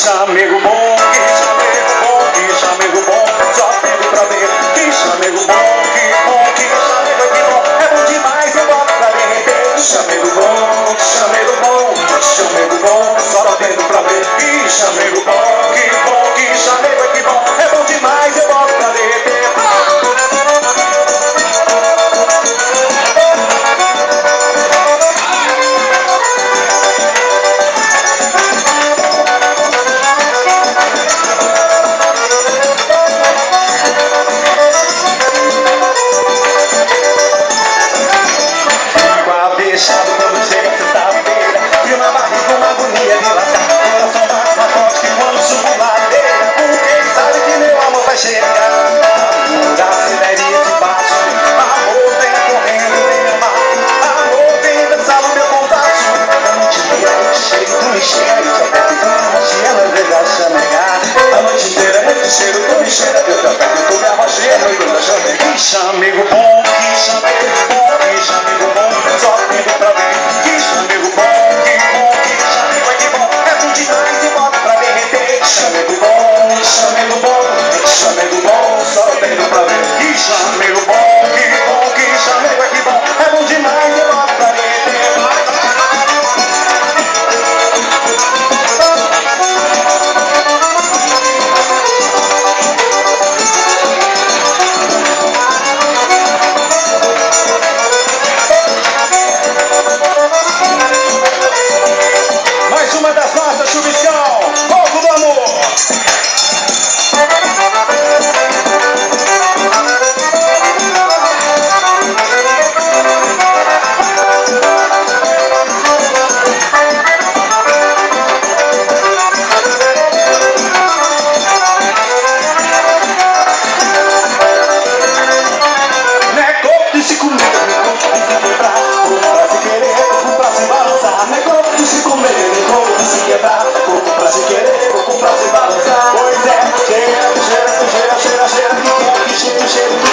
chamego bom, que chamego bom, só pego pra ver. Que chamego bom, que chamego é que bom, é bom demais, eu boto pra derreter. Chamego bom, chamego bom, só pego pra ver. Que chamego bom, que chamego é que bom, é bom demais, eu boto pra derreter. Fechado quando chega sexta-feira, frio na barriga, uma agonia de lascar. Coração bate mais forte que quando subo ladeira, porque sabe que meu amor vai chegar. Da sileria de baixo, amor vem correndo, vem amar. Amor vem dançar no meu contato. A noite inteira eu te cheiro, tu me cheira, eu te aperto, tu me arrochia, não vejo a chamegar. A noite inteira eu te cheiro, tu me cheira, eu te aperto, tu me arrochia, não vejo a chamegar. Que chamego bom, que chamego bom, que chamego bom, só pego pra ver. Que chamego bom, que chamego é que bom, é bom demais e bota pra derreter. Chamego bom, só pego pra ver. Que chamego bom, que chamego é que bom, é bom demais e bota pra derreter. Mais uma das nossas, Chuviscão, fogo do amor. Não é corpo de se comer, não é corpo de se quebrar, corpo pra se querer, corpo pra se balançar. Não é corpo de se comer, nem corpo de se quebrar, corpo pra se querer, corpo pra se balançar. Pois é, cheira, que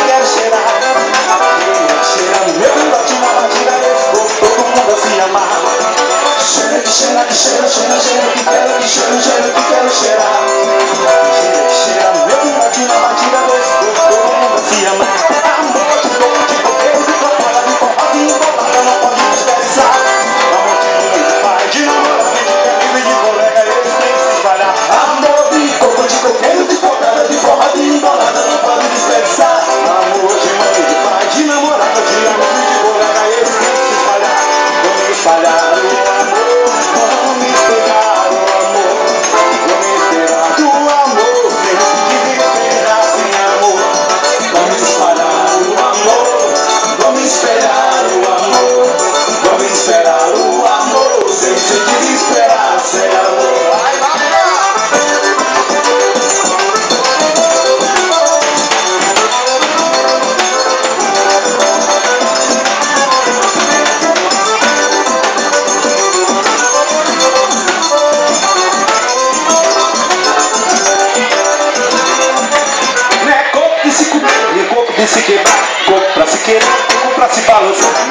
quero cheirar. Cheira no meu canto, uma batida nesse corpo, todo mundo a se amar. Cheira, que quero cheirar. Cheira no meu canto, uma batida nesse corpo, todo mundo a se amar. Amor de corpo, de coqueiro, de propóia, de forró, de embolada, não pode desperdiçar. Amor de mãe, de pai, de namorado, de amigo e de colega, eles têm que se espalhar. Amor de corpo, de coqueiro, de propóia, de forró, de embolada, não pode desperdiçar. Amor de mãe, de pai, de namorado, de amigo e de colega, eles têm que se espalhar. Vamos espalhar o amor, vamos espalhar o amor, vamos esperar do amor, sem desesperar sem amor. Vamos espalhar o amor, vamos esperar o amor, vamos esperar o amor, sem se desesperar sem amor. Vai, vai, vai! Não é corpo de se comer, nem corpo de se quebrar, corpo pra se querer, corpo pra se balançar.